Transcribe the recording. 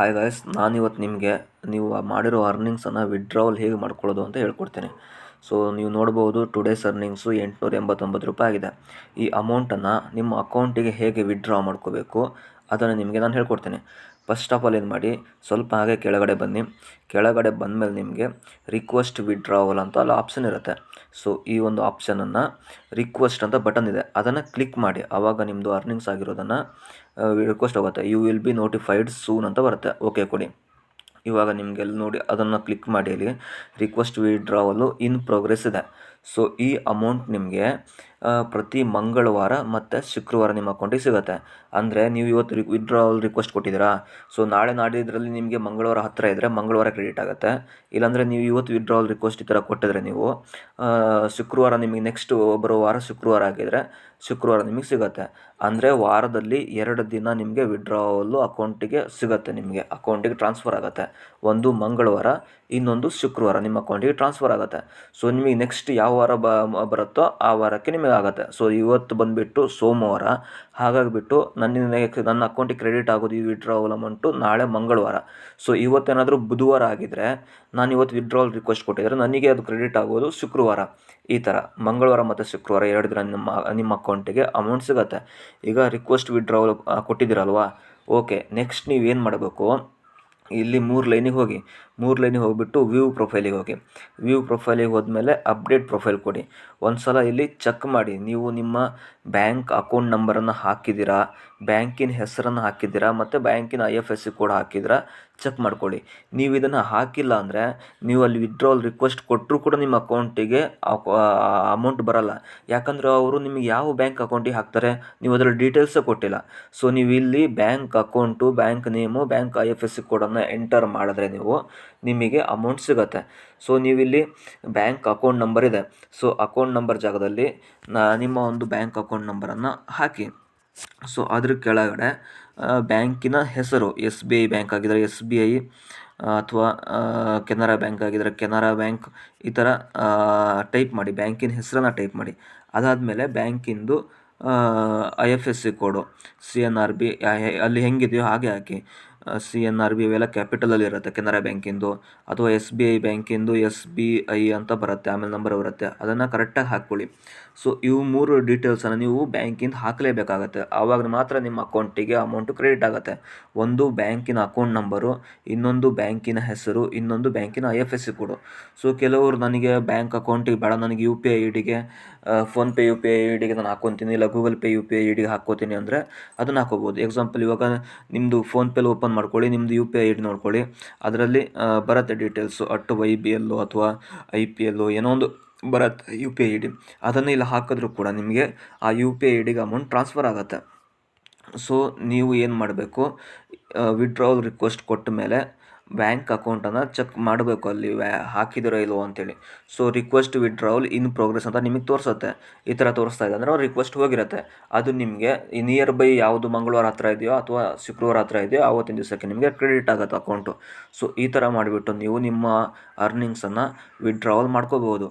Hi guys, ನಾನಿವತ್ತು ನಿಮಗೆ ನೀವು ಮಾಡಿರೋ ಅರ್ನಿಂಗ್ಸನ್ನು ವಿಡ್ರಾವಲ್ ಹೇಗೆ ಮಾಡ್ಕೊಳ್ಳೋದು ಅಂತ ಹೇಳ್ಕೊಡ್ತೇನೆ. ಸೊ ನೀವು ನೋಡ್ಬೋದು ಟುಡೇಸ್ ಅರ್ನಿಂಗ್ಸು 889 ರೂಪಾಯಿ ಆಗಿದೆ. ಈ ಅಮೌಂಟನ್ನು ನಿಮ್ಮ ಅಕೌಂಟಿಗೆ ಹೇಗೆ ವಿಡ್ರಾ ಮಾಡ್ಕೋಬೇಕು ಅದನ್ನು ನಿಮಗೆ ನಾನು ಹೇಳ್ಕೊಡ್ತೇನೆ. ಫಸ್ಟ್ ಆಫ್ ಆಲ್ ಏನು ಮಾಡಿ, ಸ್ವಲ್ಪ ಹಾಗೆ ಕೆಳಗಡೆ ಬನ್ನಿ. ಕೆಳಗಡೆ ಬಂದಮೇಲೆ ನಿಮಗೆ ರಿಕ್ವೆಸ್ಟ್ ವಿಡ್ರಾವಲ್ ಅಂತ ಅಲ್ಲಿ ಆಪ್ಷನ್ ಇರುತ್ತೆ. ಸೊ ಈ ಒಂದು ಆಪ್ಷನನ್ನು ರಿಕ್ವೆಸ್ಟ್ ಅಂತ ಬಟನ್ ಇದೆ, ಅದನ್ನು ಕ್ಲಿಕ್ ಮಾಡಿ. ಆವಾಗ ನಿಮ್ಮದು ಅರ್ನಿಂಗ್ಸ್ ಆಗಿರೋದನ್ನು ರಿಕ್ವೆಸ್ಟ್ ಹೋಗುತ್ತೆ. You will be notified soon ಅಂತ ಬರುತ್ತೆ. ಓಕೆ ಕೊಡಿ. ಇವಾಗ ನಿಮಗೆಲ್ಲ ನೋಡಿ ಅದನ್ನು ಕ್ಲಿಕ್ ಮಾಡಿ, ಅಲ್ಲಿ ರಿಕ್ವೆಸ್ಟ್ ವಿಡ್ರಾವಲು ಇನ್ ಪ್ರೋಗ್ರೆಸ್ ಇದೆ. ಸೊ ಈ ಅಮೌಂಟ್ ನಿಮಗೆ ಪ್ರತಿ ಮಂಗಳವಾರ ಮತ್ತು ಶುಕ್ರವಾರ ನಿಮ್ಮ ಅಕೌಂಟಿಗೆ ಸಿಗುತ್ತೆ. ಅಂದರೆ ನೀವು ಇವತ್ತು ವಿಡ್ರಾವಲ್ ರಿಕ್ವೆಸ್ಟ್ ಕೊಟ್ಟಿದ್ದೀರಾ, ಸೊ ನಾಳೆ ನಾಡಿದ್ರಲ್ಲಿ ನಿಮಗೆ ಮಂಗಳವಾರ ಹತ್ತಿರ ಇದ್ದರೆ ಮಂಗಳವಾರ ಕ್ರೆಡಿಟ್ ಆಗುತ್ತೆ. ಇಲ್ಲಾಂದರೆ ನೀವು ಇವತ್ತು ವಿಡ್ರಾವಲ್ ರಿಕ್ವೆಸ್ಟ್ ಈ ಥರ ಕೊಟ್ಟಿದ್ರೆ ನೀವು ಶುಕ್ರವಾರ ನಿಮಗೆ ನೆಕ್ಸ್ಟ್ ಬರೋ ವಾರ ಶುಕ್ರವಾರ ಆಗಿದ್ದರೆ ಶುಕ್ರವಾರ ನಿಮಗೆ ಸಿಗುತ್ತೆ. ಅಂದರೆ ವಾರದಲ್ಲಿ 2 ದಿನ ನಿಮಗೆ ವಿಡ್ರಾವಲ್ಲು ಅಕೌಂಟಿಗೆ ಸಿಗುತ್ತೆ, ನಿಮಗೆ ಅಕೌಂಟಿಗೆ ಟ್ರಾನ್ಸ್ಫರ್ ಆಗುತ್ತೆ. ಒಂದು ಮಂಗಳವಾರ, ಇನ್ನೊಂದು ಶುಕ್ರವಾರ ನಿಮ್ಮ ಅಕೌಂಟಿಗೆ ಟ್ರಾನ್ಸ್ಫರ್ ಆಗುತ್ತೆ. ಸೊ ನಿಮಗೆ ನೆಕ್ಸ್ಟ್ ಯಾವ ವಾರ ಬರುತ್ತೋ ಆ ವಾರಕ್ಕೆ ನಿಮಗೆ ಆಗುತ್ತೆ. ಸೊ ಇವತ್ತು ಬಂದುಬಿಟ್ಟು ಸೋಮವಾರ, ಹಾಗಾಗಿಬಿಟ್ಟು ನನ್ನ ಅಕೌಂಟಿಗೆ ಕ್ರೆಡಿಟ್ ಆಗೋದು ಈ ವಿಡ್ರಾವಲ್ ಅಮೌಂಟು ನಾಳೆ ಮಂಗಳವಾರ. ಸೊ ಇವತ್ತೇನಾದರೂ ಬುಧವಾರ ಆಗಿದ್ದರೆ, ನಾನು ಇವತ್ತು ವಿಡ್ರಾವಲ್ ರಿಕ್ವೆಸ್ಟ್ ಕೊಟ್ಟಿದ್ದರೆ ನನಗೆ ಅದು ಕ್ರೆಡಿಟ್ ಆಗೋದು ಶುಕ್ರವಾರ. ಈ ಥರ ಮಂಗಳವಾರ ಮತ್ತು ಶುಕ್ರವಾರ 2 ದಿನ ನಿಮ್ಮ ಅಕೌಂಟಿಗೆ ಅಮೌಂಟ್ ಸಿಗುತ್ತೆ. ಈಗ ರಿಕ್ವೆಸ್ಟ್ ವಿಡ್ರಾವಲ್ ಕೊಟ್ಟಿದ್ದೀರಲ್ವಾ, ಓಕೆ. ನೆಕ್ಸ್ಟ್ ನೀವೇನು ಮಾಡಬೇಕು, ಇಲ್ಲಿ 3 ಲೈನಿಗೆ ಹೋಗಿ, 3 ಲೈನಿಗೆ ಹೋಗಿಬಿಟ್ಟು ವ್ಯೂ ಪ್ರೊಫೈಲಿಗೆ ಹೋಗಿ. ವ್ಯೂ ಪ್ರೊಫೈಲಿಗೆ ಹೋದ್ಮೇಲೆ ಅಪ್ಡೇಟ್ ಪ್ರೊಫೈಲ್ ಕೊಡಿ. ಒಂದು ಸಲ ಇಲ್ಲಿ ಚೆಕ್ ಮಾಡಿ, ನೀವು ನಿಮ್ಮ ಬ್ಯಾಂಕ್ ಅಕೌಂಟ್ ನಂಬರನ್ನು ಹಾಕಿದ್ದೀರಾ, ಬ್ಯಾಂಕಿನ ಹೆಸರನ್ನು ಹಾಕಿದ್ದೀರಾ ಮತ್ತು ಬ್ಯಾಂಕಿನ IFSC ಕೋಡ್ ಹಾಕಿದ್ದೀರಾ, ಚೆಕ್ ಮಾಡ್ಕೊಳ್ಳಿ. ನೀವು ಇದನ್ನು ಹಾಕಿಲ್ಲ ಅಂದರೆ ನೀವು ಅಲ್ಲಿ ವಿಡ್ರಾವಲ್ ರಿಕ್ವೆಸ್ಟ್ ಕೊಟ್ಟರೂ ಕೂಡ ನಿಮ್ಮ ಅಕೌಂಟಿಗೆ ಅಮೌಂಟ್ ಬರಲ್ಲ. ಯಾಕಂದರೆ ಅವರು ನಿಮಗೆ ಯಾವ ಬ್ಯಾಂಕ್ ಅಕೌಂಟಿಗೆ ಹಾಕ್ತಾರೆ, ನೀವು ಅದರ ಡೀಟೇಲ್ಸೇ ಕೊಟ್ಟಿಲ್ಲ. ಸೊ ನೀವು ಇಲ್ಲಿ bank account, bank name, bank IFSC ಕೋಡನ್ನು ಎಂಟರ್ ಮಾಡಿದ್ರೆ ನಿಮಗೆ ಅಮೌಂಟ್ ಸಿಗುತ್ತೆ. ಸೊ ನೀವಿಲ್ಲಿ ಬ್ಯಾಂಕ್ ಅಕೌಂಟ್ ನಂಬರ್ ಇದೆ, ಸೊ ಅಕೌಂಟ್ ನಂಬರ್ ಜಾಗದಲ್ಲಿ ನಿಮ್ಮ ಒಂದು ಬ್ಯಾಂಕ್ ಅಕೌಂಟ್ ನಂಬರನ್ನು ಹಾಕಿ. ಸೊ ಅದ್ರ ಕೆಳಗಡೆ ಬ್ಯಾಂಕಿನ ಹೆಸರು, SBI ಬ್ಯಾಂಕ್ ಆಗಿದ್ದರೆ SBI, ಅಥವಾ ಕೆನರಾ ಬ್ಯಾಂಕ್ ಆಗಿದ್ದರೆ ಕೆನರಾ ಬ್ಯಾಂಕ್, ಈ ಥರ ಟೈಪ್ ಮಾಡಿ, ಬ್ಯಾಂಕಿನ ಹೆಸರನ್ನು ಟೈಪ್ ಮಾಡಿ. ಅದಾದಮೇಲೆ ಬ್ಯಾಂಕಿಂದು IFSC ಕೋಡು CNRB ಅಲ್ಲಿ ಹೆಂಗಿದೆಯೋ ಹಾಗೆ ಹಾಕಿ. CNRB ಇವೆಲ್ಲ ಕ್ಯಾಪಿಟಲಲ್ಲಿ ಇರುತ್ತೆ ಕೆನರಾ ಬ್ಯಾಂಕಿಂದು, ಅಥವಾ SBI ಬ್ಯಾಂಕಿಂದು SBI ಅಂತ ಬರುತ್ತೆ, ಆಮೇಲೆ ನಂಬರ್ ಬರುತ್ತೆ, ಅದನ್ನು ಕರೆಕ್ಟಾಗಿ ಹಾಕ್ಕೊಳ್ಳಿ. ಸೊ ಇವು 3 ಡೀಟೇಲ್ಸನ್ನು ನೀವು ಬ್ಯಾಂಕಿಂದ ಹಾಕಲೇಬೇಕಾಗತ್ತೆ. ಆವಾಗ ಮಾತ್ರ ನಿಮ್ಮ ಅಕೌಂಟಿಗೆ ಅಮೌಂಟು ಕ್ರೆಡಿಟ್ ಆಗುತ್ತೆ. ಒಂದು ಬ್ಯಾಂಕಿನ ಅಕೌಂಟ್ ನಂಬರು, ಇನ್ನೊಂದು ಬ್ಯಾಂಕಿನ ಹೆಸರು, ಇನ್ನೊಂದು ಬ್ಯಾಂಕಿನ IFSC ಕೋಡು. ಸೊ ಕೆಲವರು ನನಗೆ ಬ್ಯಾಂಕ್ ಅಕೌಂಟಿಗೆ ಬೇಡ, ನನಗೆ UPI ಐಡಿಗೆ, ಫೋನ್ಪೇ UPI ಐಡಿಗೆ ನಾನು ಹಾಕ್ಕೊತೀನಿ, ಇಲ್ಲ ಗೂಗಲ್ ಪೇ UPI ಐಡಿಗೆ ಹಾಕ್ಕೋತೀನಿ ಅಂದರೆ ಅದನ್ನು ಹಾಕೋಬೋದು. ಎಕ್ಸಾಂಪಲ್ ಇವಾಗ ನಿಮ್ಮದು ಫೋನ್ಪೇಲಿ ಓಪನ್ ಮಾಡ್ಕೊಳ್ಳಿ, ನಿಮ್ಮದು UPI ಐಡಿ ನೋಡ್ಕೊಳ್ಳಿ, ಅದರಲ್ಲಿ ಬರುತ್ತೆ ಡೀಟೇಲ್ಸು, YBL ಅಥವಾ IPL ಏನೋ ಒಂದು ಬರುತ್ತೆ UPI ಐಡಿ. ಅದನ್ನು ಇಲ್ಲಿ ಹಾಕಿದ್ರೂ ಕೂಡ ನಿಮಗೆ ಆ UPI ಐಡಿಗೆ ಅಮೌಂಟ್ ಟ್ರಾನ್ಸ್ಫರ್ ಆಗುತ್ತೆ. ಸೊ ನೀವು ಏನು ಮಾಡಬೇಕು, ವಿಡ್ರಾವಲ್ ರಿಕ್ವೆಸ್ಟ್ ಕೊಟ್ಟ ಮೇಲೆ ಬ್ಯಾಂಕ್ ಅಕೌಂಟನ್ನು ಚೆಕ್ ಮಾಡಬೇಕು, ಅಲ್ಲಿ ಹಾಕಿದಿರೋ ಇಲ್ವೋ ಅಂತೇಳಿ. So request withdrawal in progress ಅಂತ ನಿಮಗೆ ತೋರಿಸುತ್ತೆ. ಈ ಥರ ತೋರಿಸ್ತಾ ಇದೆ ಅಂದರೆ ಅವ್ರು ರಿಕ್ವೆಸ್ಟ್ ಹೋಗಿರುತ್ತೆ. ಅದು ನಿಮಗೆ ನಿಯರ್ ಬೈ ಯಾವುದು ಮಂಗಳವಾರ ಹತ್ತಿರ ಇದೆಯೋ ಅಥವಾ ಶುಕ್ರವಾರ ಹತ್ತಿರ ಇದೆಯೋ ಆವತ್ತಿನ ದಿವಸಕ್ಕೆ ನಿಮಗೆ ಕ್ರೆಡಿಟ್ ಆಗುತ್ತೆ ಅಕೌಂಟು. ಸೊ ಈ ಥರ ಮಾಡಿಬಿಟ್ಟು ನೀವು ನಿಮ್ಮ ಅರ್ನಿಂಗ್ಸನ್ನು ವಿಡ್ರಾವಲ್ ಮಾಡ್ಕೋಬೋದು.